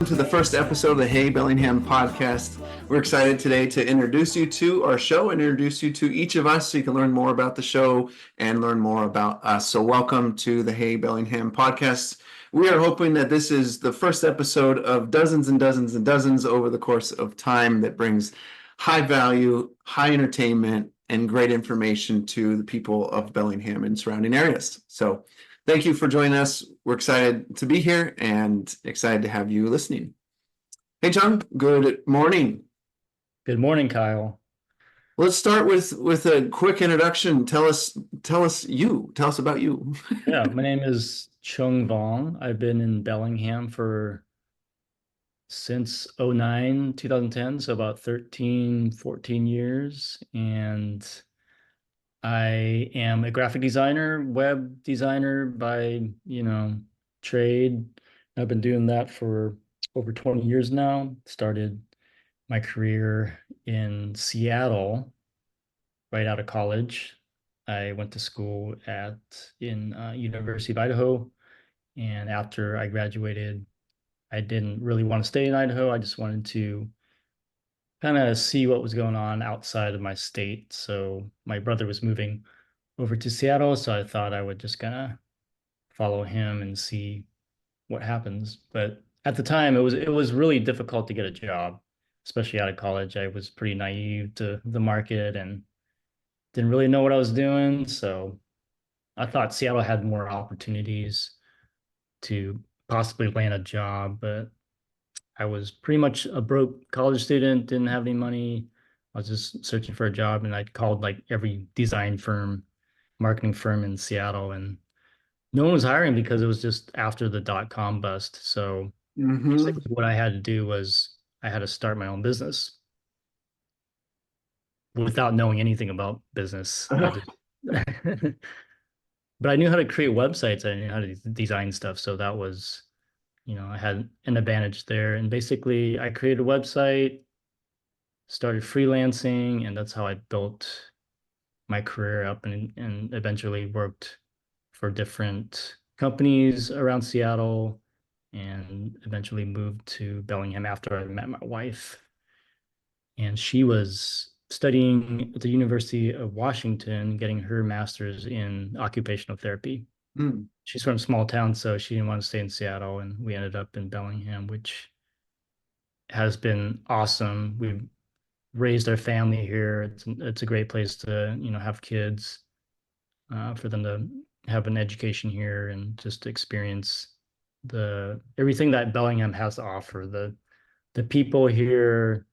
to the first episode of the Hey Bellingham podcast. We're excited today to introduce you to our show and introduce you to each of us so you can learn more about the show and learn more about us. So welcome to the Hey Bellingham podcast. We are hoping that this is the first episode of dozens and dozens and dozens over the course of time that brings high value, high entertainment, and great information to the people of Bellingham and surrounding areas. So thank you for joining us. We're excited to be here and excited to have you listening. Hey, Cheung, good morning. Good morning, Kyle. Let's start with a quick introduction. Tell us about you. Yeah, my name is Cheung Vong. I've been in Bellingham since 2010, so about 13, 14 years. And I am a graphic designer, web designer by, trade. I've been doing that for over 20 years now. Started my career in Seattle right out of college. I went to school in University of Idaho, and after I graduated, I didn't really want to stay in Idaho. I just wanted to kind of see what was going on outside of my state. So my brother was moving over to Seattle, so I thought I would just kind of follow him and see what happens. But at the time, it was really difficult to get a job, especially out of college. I was pretty naive to the market and didn't really know what I was doing. So I thought Seattle had more opportunities to possibly land a job, but I was pretty much a broke college student, didn't have any money. I was just searching for a job, and I called like every design firm, marketing firm in Seattle, and no one was hiring because it was just after the dot-com bust. So basically what I had to do was I had to start my own business without knowing anything about business. But I knew how to create websites. I knew how to design stuff. So that was, I had an advantage there. And basically, I created a website, started freelancing, and that's how I built my career up and eventually worked for different companies around Seattle and eventually moved to Bellingham after I met my wife. And she was studying at the University of Washington, getting her master's in occupational therapy. She's from a small town, so she didn't want to stay in Seattle, and we ended up in Bellingham, which has been awesome. We've raised our family here. It's a great place to, have kids, for them to have an education here and just experience everything that Bellingham has to offer. The people here,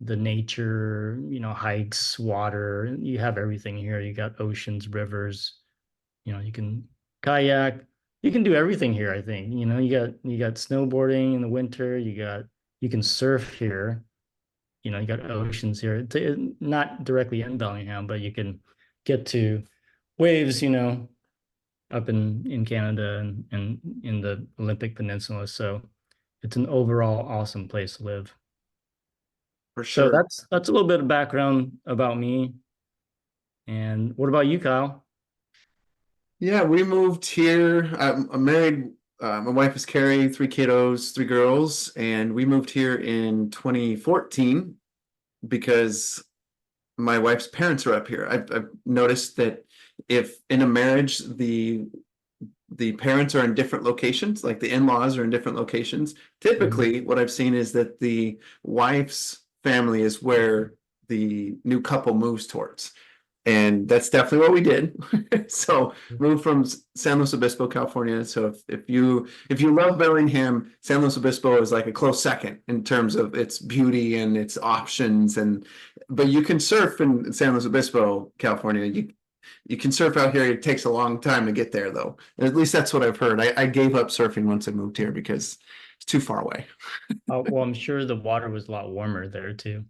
the nature, hikes, water. You have everything here. You got oceans, rivers. You can kayak. You can do everything here, I think. You got snowboarding in the winter. You can surf here. You got oceans here. Not directly in Bellingham, but you can get to waves, up in Canada and in the Olympic Peninsula. So it's an overall awesome place to live. For sure. So that's a little bit of background about me. And what about you, Kyle? Yeah, we moved here. I'm married. My wife is Carrie, 3 kiddos, 3 girls, and we moved here in 2014 because my wife's parents are up here. I've noticed that if in a marriage the parents are in different locations, like the in-laws are in different locations, typically what I've seen is that the wife's family is where the new couple moves towards. And that's definitely what we did. So moved from San Luis Obispo, California. So if you love Bellingham, San Luis Obispo is like a close second in terms of its beauty and its options. But you can surf in San Luis Obispo, California. You can surf out here. It takes a long time to get there, though. At least that's what I've heard. I gave up surfing once I moved here because it's too far away. Well, I'm sure the water was a lot warmer there too.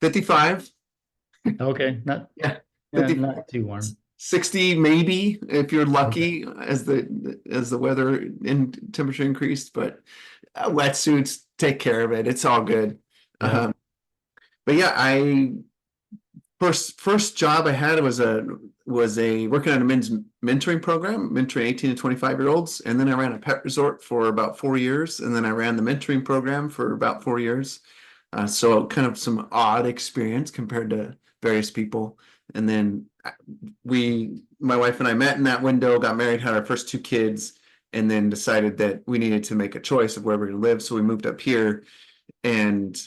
55. Okay, Yeah. not too warm. 60 maybe if you're lucky, as the weather and temperature increased, but wetsuits take care of it. It's all good. Yeah. But yeah, I First job I had was a working on a men's mentoring program, mentoring 18 to 25-year-olds. And then I ran a pet resort for about 4 years. And then I ran the mentoring program for about 4 years. So kind of some odd experience compared to various people. And then my wife and I met in that window, got married, had our first two kids, and then decided that we needed to make a choice of where we're going to live. So we moved up here, and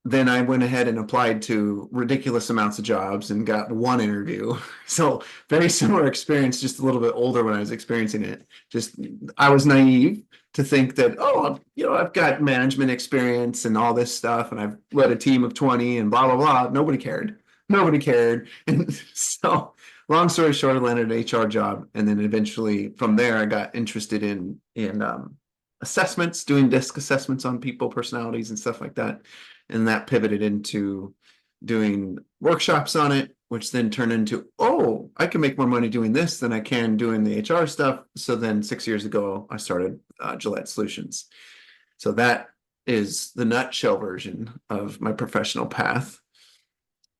then I went ahead and applied to ridiculous amounts of jobs and got one interview. So very similar experience, just a little bit older when I was experiencing it. Just I was naive to think that, oh, I've got management experience and all this stuff, and I've led a team of 20 and blah blah blah. Nobody cared. Nobody cared. And so long story short, I landed an HR job, and then eventually from there I got interested in assessments, doing disc assessments on people, personalities, and stuff like that. And that pivoted into doing workshops on it, which then turned into, oh, I can make more money doing this than I can doing the HR stuff. So then 6 years ago, I started Gillette Solutions. So that is the nutshell version of my professional path.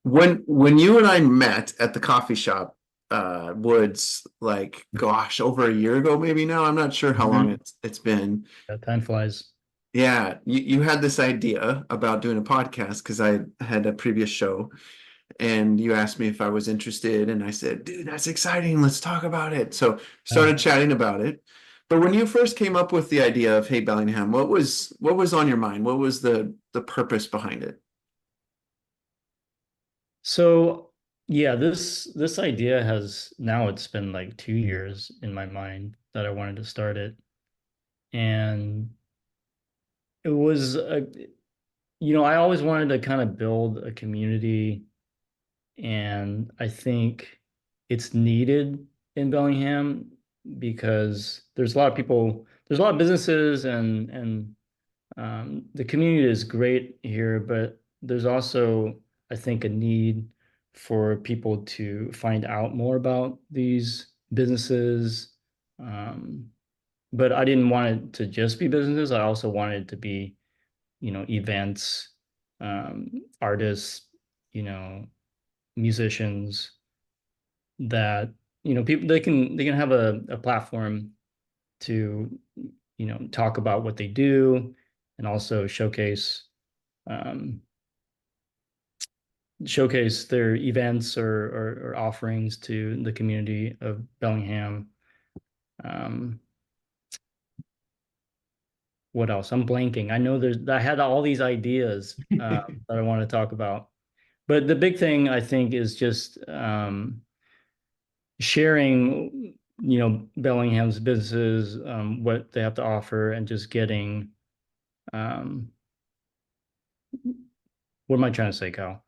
When you and I met at the coffee shop, Woods, like, gosh, over a year ago, maybe now. I'm not sure how long Mhm. it's been. Yeah, time flies. Yeah, you had this idea about doing a podcast because I had a previous show, and you asked me if I was interested, and I said, dude, that's exciting. Let's talk about it. So Yeah. started chatting about it. But when you first came up with the idea of Hey Bellingham, what was on your mind? What was the purpose behind it? So yeah, this idea has now it's been like 2 years in my mind that I wanted to start it. And it was I always wanted to kind of build a community, and I think it's needed in Bellingham because there's a lot of businesses, and the community is great here, but there's also, I think, a need for people to find out more about these businesses. Um, but I didn't want it to just be businesses. I also wanted it to be, events, artists, you know, musicians that, people they can have a platform to, talk about what they do and also um, showcase their events or offerings to the community of Bellingham. Um, what else? I'm blanking. I had all these ideas that I want to talk about, but the big thing I think is just sharing, Bellingham's businesses, what they have to offer, and just getting um, what am I trying to say, Kyle?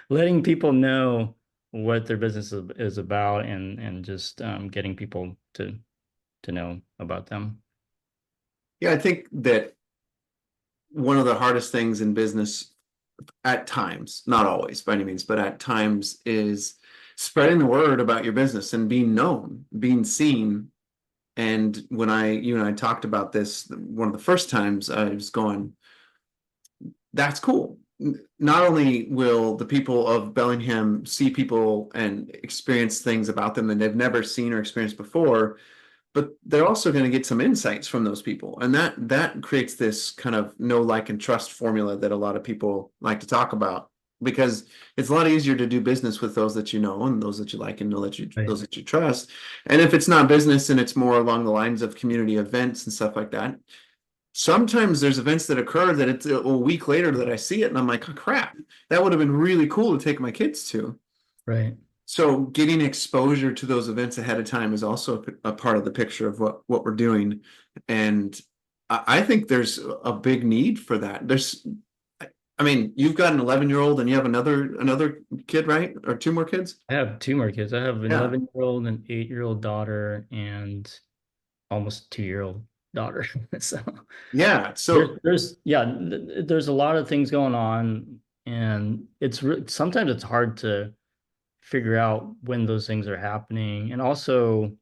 Letting people know what their business is about, and just getting people to know about them. Yeah, I think that one of the hardest things in business at times, not always by any means, but at times is spreading the word about your business and being known, being seen. And when you and I talked about this, one of the first times I was going, that's cool. Not only will the people of Bellingham see people and experience things about them that they've never seen or experienced before, but they're also going to get some insights from those people, and that creates this kind of know, like, and trust formula that a lot of people like to talk about, because it's a lot easier to do business with those that you know and those that you like and know that you Right. those that you trust. And if it's not business and it's more along the lines of community events and stuff like that, sometimes there's events that occur that it's a week later that I see it and I'm like, oh, crap, that would have been really cool to take my kids to. Right. So getting exposure to those events ahead of time is also a part of the picture of what we're doing. And I think there's a big need for that. I mean, you've got an 11-year-old and you have another kid, right? Or two more kids? I have two more kids. I have an Yeah. 11-year-old, an 8-year-old daughter, and almost 2-year-old daughter. So Yeah. there's So there's yeah, there's a lot of things going on, and sometimes it's hard to figure out when those things are happening, and also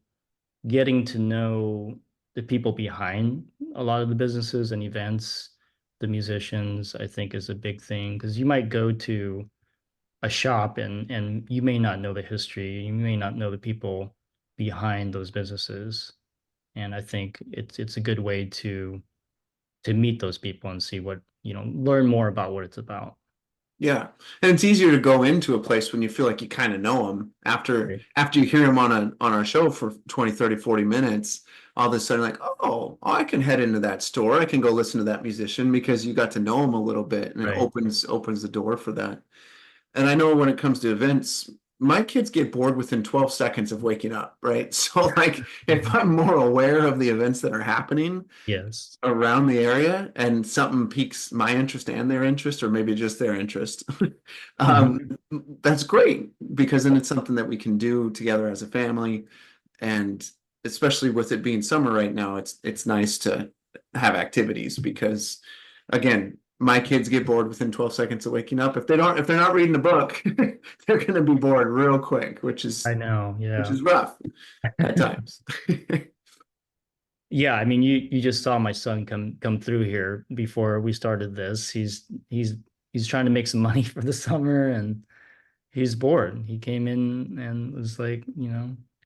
getting to know the people behind a lot of the businesses and events. the musicians, I think, is a big thing because you might go to a shop and you may not know the history, you may not know the people behind those businesses. And I think it's a good way to meet those people and see what, learn more about what it's about. Yeah. And it's easier to go into a place when you feel like you kind of know them Right. after you hear them on our show for 20, 30, 40 minutes, all of a sudden like, oh, I can head into that store. I can go listen to that musician because you got to know them a little bit and it Right. opens the door for that. And I know when it comes to events, my kids get bored within 12 seconds of waking up, right? So like if I'm more aware of the events that are happening, Yes. around the area and something piques my interest and their interest, or maybe just their interest, um, Mhm. that's great because then it's something that we can do together as a family. And especially with it being summer right now, it's nice to have activities because again, my kids get bored within 12 seconds of waking up. If they're not reading a book, they're gonna be bored real quick, I know. which Yeah. is rough at times. Yeah, I mean, you just saw my son come through here before we started this. He's trying to make some money for the summer and he's bored. He came in and was like,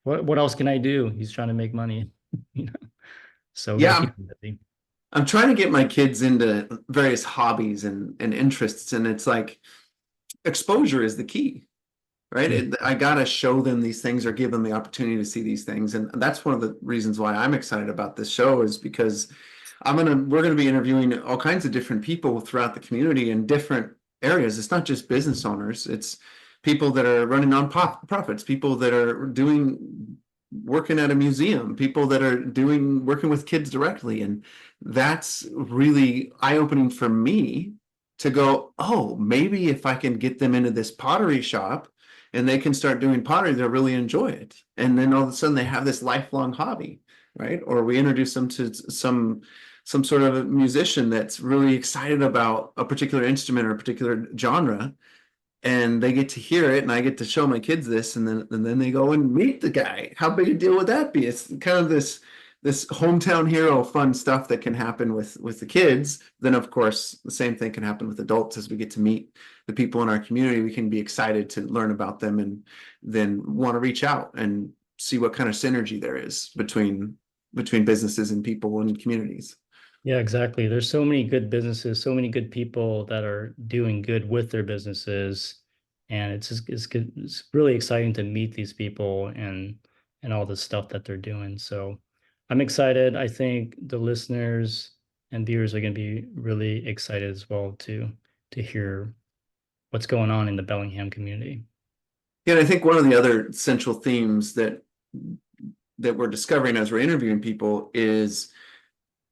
what else can I do? He's trying to make money, you know. So we got to Yeah, keep him busy. I'm trying to get my kids into various hobbies and interests, and it's like exposure is the key, right? Mm. I gotta show them these things or give them the opportunity to see these things, and that's one of the reasons why I'm excited about this show is because we're gonna be interviewing all kinds of different people throughout the community in different areas. It's not just business owners; it's people that are running nonprofits, people that are doing working at a museum, people that are doing working with kids directly, and that's really eye-opening for me to go, oh, maybe if I can get them into this pottery shop and they can start doing pottery, they'll really enjoy it. And then all of a sudden they have this lifelong hobby, right? Or we introduce them to some sort of a musician that's really excited about a particular instrument or a particular genre, and they get to hear it, and I get to show my kids this, and then they go and meet the guy. How big a deal would that be? It's kind of this hometown hero fun stuff that can happen with the kids. Then of course the same thing can happen with adults as we get to meet the people in our community. We can be excited to learn about them and then want to reach out and see what kind of synergy there is between businesses and people and communities. Yeah, exactly. There's so many good businesses, so many good people that are doing good with their businesses, and it's good. It's really exciting to meet these people and all the stuff that they're doing. So I'm excited. I think the listeners and viewers are going to be really excited as well to hear what's going on in the Bellingham community. Yeah, and I think one of the other central themes that we're discovering as we're interviewing people is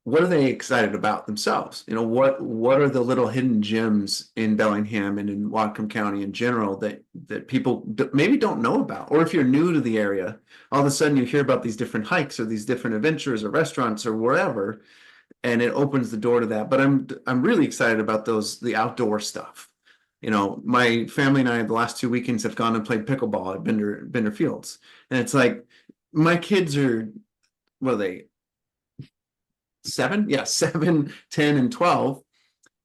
what are they excited about themselves? What are the little hidden gems in Bellingham and in Whatcom County in general that people maybe don't know about? Or if you're new to the area, all of a sudden you hear about these different hikes or these different adventures or restaurants or wherever, and it opens the door to that. But I'm really excited about the outdoor stuff. My family and I the last 2 weekends have gone and played pickleball at Bender Fields, and it's like my kids are, what are they, seven? Yeah, 7, 10, and 12.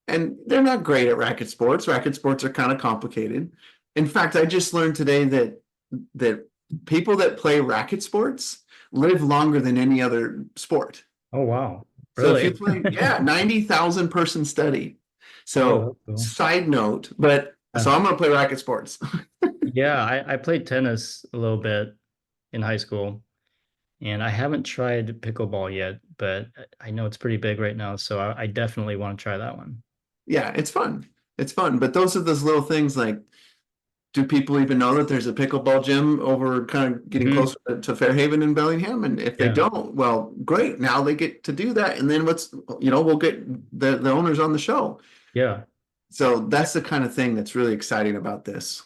And they're not great at racket sports. Racket sports are kind of complicated. In fact, I just learned today that people that play racket sports live longer than any other sport. Oh, wow. So if you Really? play, yeah, 90,000 person study. Oh, So that's cool. side note, but Uh, so I'm gonna play racket sports. yeah, I played tennis a little bit in high school. And I haven't tried pickleball yet, but I know it's pretty big right now, so I definitely want to try that one. Yeah, it's fun. It's fun. But those are those little things like, do people even know that there's a pickleball gym over kind of getting Mhm. closer to Fairhaven and Bellingham? And if they Yeah, don't, well, great. Now they get to do that. And then we'll get the owners on the show. yeah. So that's the kind of thing that's really exciting about this.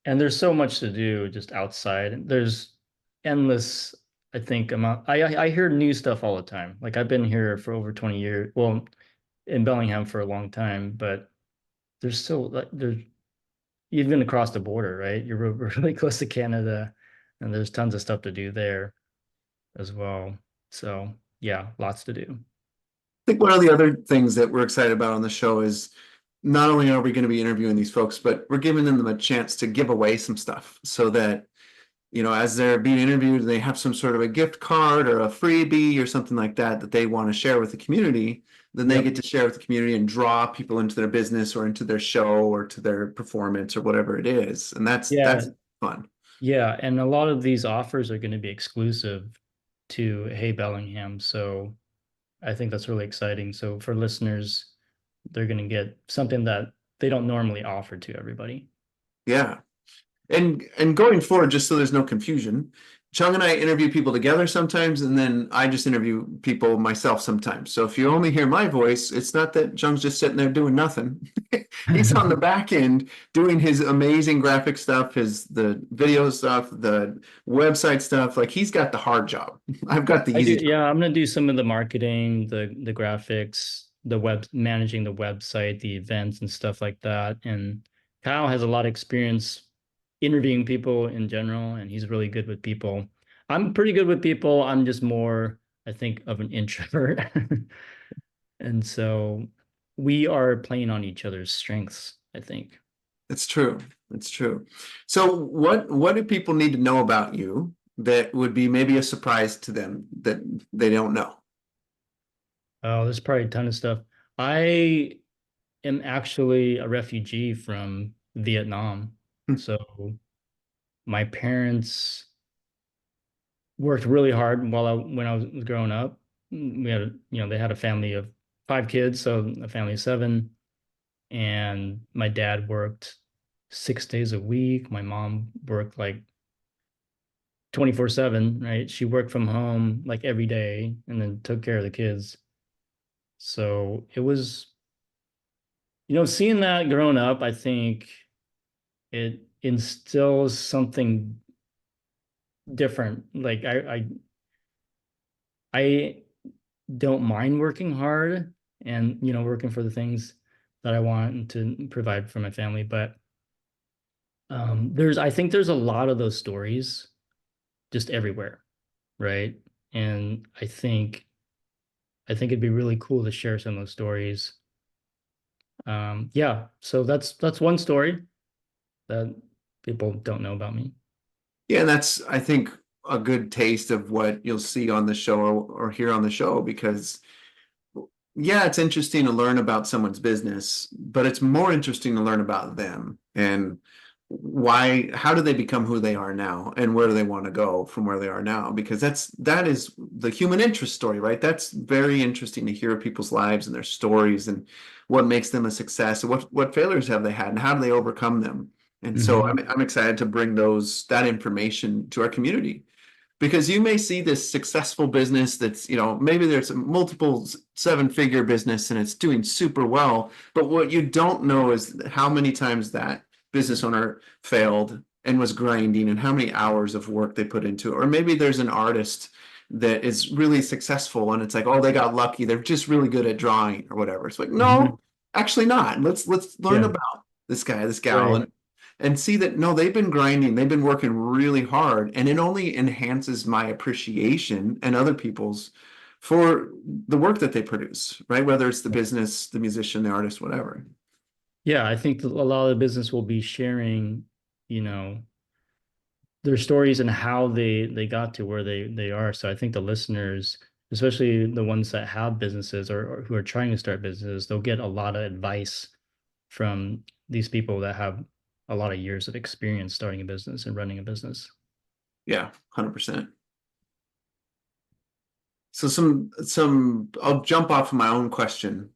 And there's so much to do just outside. There's endless, I think, amount. I hear new stuff all the time. Like I've been here for over 20 years. Well, in Bellingham for a long time, but there's still like there's even across the border, right? You're really close to Canada, and there's tons of stuff to do there as well. So yeah, lots to do. think one of the other things that we're excited about on the show is not only are we going to be interviewing these folks, but we're giving them a chance to give away some stuff so that, as they're being interviewed, they have some sort of a gift card or a freebie or something like that that they want to share with the community. Then they Yep. get to share with the community and draw people into their business or into their show or to their performance or whatever it is. And that's Yeah. fun. Yeah. And a lot of these offers are going to be exclusive to Hey Bellingham. So I think that's really exciting. So for listeners, they're going to get something that they don't normally offer to everybody. Yeah. And going forward, just so there's no confusion, Chung and I interview people together sometimes, and then I just interview people myself sometimes. So if you only hear my voice, it's not that Chung's just sitting there doing nothing. He's on the back end doing his amazing graphic stuff, the video stuff, the website stuff. Like he's got the hard job. I've got the I do, easy job. yeah, I'm gonna do some of the marketing, the graphics, the web managing the website, the events and stuff like that. And Kyle has a lot of experience interviewing people in general, and he's really good with people. I'm pretty good with people. I'm just more, I think, of an introvert. And so we are playing on each other's strengths, I think. It's true. It's true. So what do people need to know about you that would be maybe a surprise to them that they don't know? Oh, there's probably a ton of stuff. I am actually a refugee from Vietnam. So my parents worked really hard when I was growing up. We had, they had a family of 5 kids, so a family of 7. And my dad worked 6 days a week. My mom worked like 24/7, right? She worked from home like every day and then took care of the kids. So it was, seeing that growing up, I think it instills something different. Like I don't mind working hard and working for the things that I want to provide for my family. But I think there's a lot of those stories just everywhere, right? And I think it'd be really cool to share some of those stories. Yeah, so that's one story that people don't know about me. Yeah, and that's, I think, a good taste of what you'll see on the show or hear on the show because, yeah, it's interesting to learn about someone's business, but it's more interesting to learn about them and how do they become who they are now and where do they want to go from where they are now? Because that is the human interest story, right? That's very interesting to hear people's lives and their stories and what makes them a success and what failures have they had and how do they overcome them? And so Mhm. I'm excited to bring that information to our community because you may see this successful business that's, maybe there's a multiple 7-figure business and it's doing super well, but what you don't know is how many times that business owner failed and was grinding and how many hours of work they put into it. Or maybe there's an artist that is really successful and it's like, oh, they got lucky, they're just really good at drawing or whatever. It's like, Mhm. no, actually not. Let's learn Yeah, about this guy, this gal, right. and see that no, they've been grinding, they've been working really hard, and it only enhances my appreciation and other people's for the work that they produce, right? Whether it's the business, the musician, the artist, whatever. Yeah, I think that a lot of the business will be sharing, you know, their stories and how they got to where they are. So I think the listeners, especially the ones that have businesses or who are trying to start businesses, they'll get a lot of advice from these people that have a lot of years of experience starting a business and running a business. Yeah, 100%. So some I'll jump off of my own question.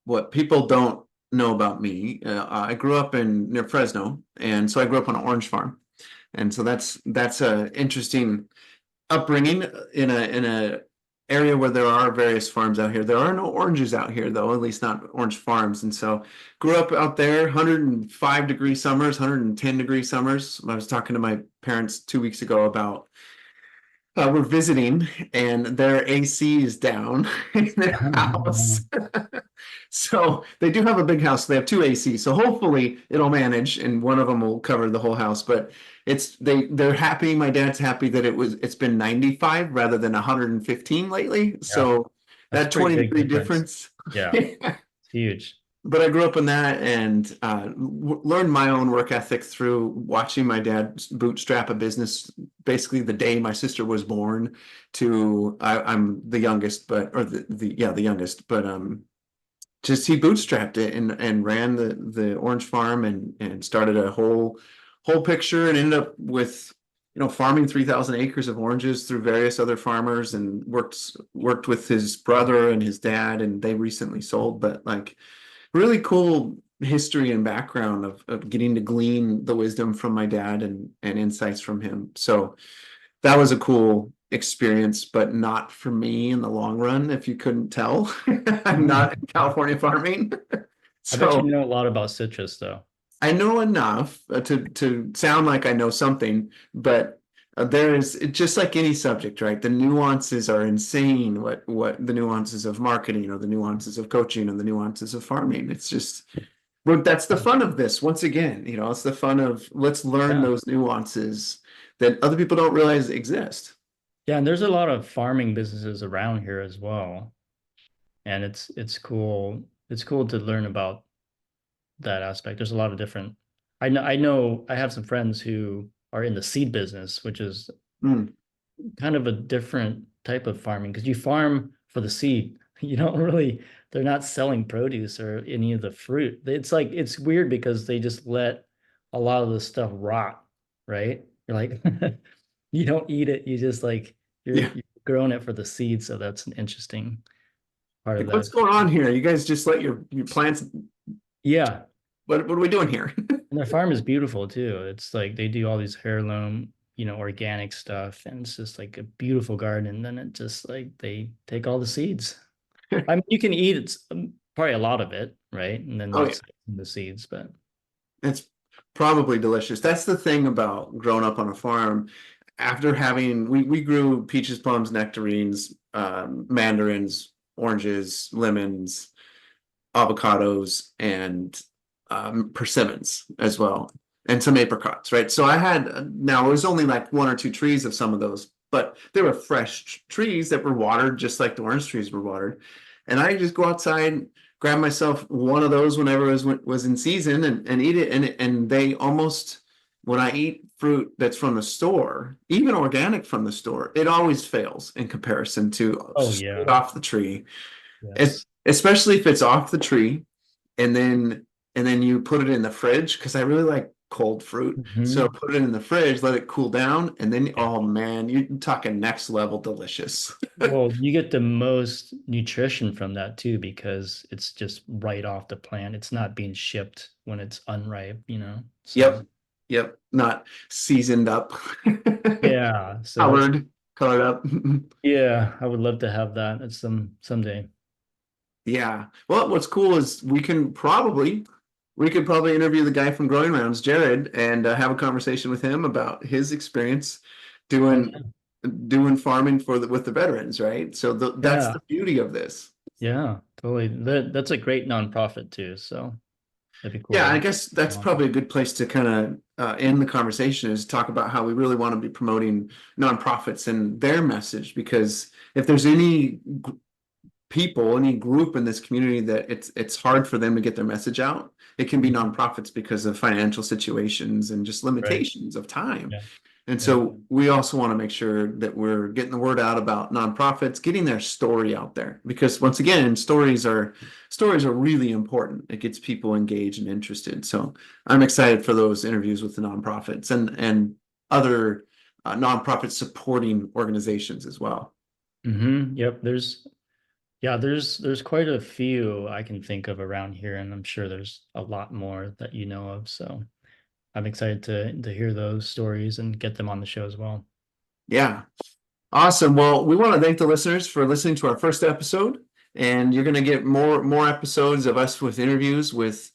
What people don't know about me, I grew up in near Fresno, and so I grew up on an orange farm, and so that's a interesting upbringing in a area where there are various farms out here. There are no oranges out here though, at least not orange farms. And so grew up out there, 105-degree summers, 110-degree summers. I was talking to my parents 2 weeks ago about we're visiting and their AC is down in their house. So they do have a big house. They have 2 AC. So hopefully it'll manage and one of them will cover the whole house. But they're happy. My dad's happy that it's been 95 rather than 115 lately. Yeah, So That's a That pretty big 23 difference. difference. Yeah, it's huge. But I grew up in that and learned my own work ethic through watching my dad bootstrap a business basically the day my sister was born to I'm the youngest, but or the youngest, but just he bootstrapped it and ran the orange farm and started a whole picture and ended up with farming 3,000 acres of oranges through various other farmers and worked with his brother and his dad and they recently sold, but like really cool history and background of getting to glean the wisdom from my dad and insights from him. So that was a cool experience, but not for me in the long run, if you couldn't tell. I'm not in California farming. I bet you So know a lot about citrus, though. I know enough to sound like I know something, but there is just like any subject, right? The nuances are insane. What the nuances of marketing or the nuances of coaching and the nuances of farming. It's just, well, that's the fun of this. Once again, it's the fun of let's learn Yeah. those nuances that other people don't realize exist. Yeah, and there's a lot of farming businesses around here as well. And it's cool. It's cool to learn about that aspect. There's a lot of different I know I have some friends who are in the seed business, which is Mm, kind of a different type of farming because you farm for the seed. You don't really, they're not selling produce or any of the fruit. It's like it's weird because they just let a lot of the stuff rot, right? You're like you don't eat it, you just like yeah. you're growing it for the seed. So that's an interesting part of Like, what's that. going on here? You guys just let your plants. Yeah. What are we doing here? And their farm is beautiful too. It's like they do all these heirloom, organic stuff, and it's just like a beautiful garden. And then it just like they take all the seeds. I mean, you can eat probably a lot of it, right? And then Oh yeah. there's the seeds, but It's probably delicious. That's the thing about growing up on a farm. After having, we grew peaches, plums, nectarines, mandarins, oranges, lemons, avocados, and persimmons as well, and some apricots, right? So I had, now it was only like one or two trees of some of those, but they were fresh trees that were watered just like the orange trees were watered. And I just go outside, grab myself one of those whenever it was in season and eat it. And they almost, when I eat fruit that's from the store, even organic from the store, it always fails in comparison to oh straight yeah, off the tree. yes. Especially if it's off the tree and then you put it in the fridge because I really like cold fruit. So Mhm. put it in the fridge, let it cool down, and then Yeah. oh man, you're talking next level delicious. Well, you get the most nutrition from that too because it's just right off the plant. It's not being shipped when it's unripe. So Yep. Yep. Not seasoned up. yeah, so that's Colored up. yeah, I would love to have that at someday. Yeah. Well, what's cool is we could probably interview the guy from Growing Rounds, Jared, and have a conversation with him about his experience Oh doing yeah. doing farming with the veterans, right? So that's Yeah. the beauty of this. Yeah, totally. That's a great nonprofit too, so that'd be Yeah, I cool. guess that's probably a good place to kind of end the conversation is talk about how we really want to be promoting nonprofits and their message because if there's any people, any group in this community that it's hard for them to get their message out, it can be Mhm. nonprofits because of financial situations and just Right. limitations of time. Yeah. And Yeah. so we also want to make sure that we're getting the word out about nonprofits, getting their story out there because once again, stories are really important. It gets people engaged and interested. So I'm excited for those interviews with the nonprofits and other nonprofit supporting organizations as well. Yep. There's quite a few I can think of around here, and I'm sure there's a lot more that you know of. So I'm excited to hear those stories and get them on the show as well. Yeah. Awesome. Well, we want to thank the listeners for listening to our first episode, and you're going to get more episodes of us with interviews with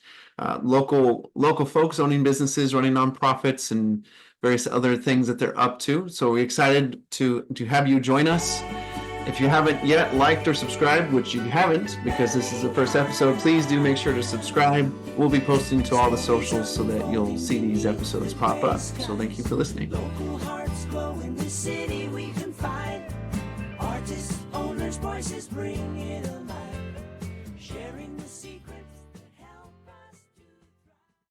local folks owning businesses, running nonprofits, and various other things that they're up to. So we're excited to have you join us. If you haven't yet liked or subscribed, which you haven't because this is the first episode, please do make sure to subscribe. We'll be posting to all the socials so that you'll see these episodes pop up. So thank you for listening. Local hearts glow in the city we can find. Artists, owners. French voices bring it alive.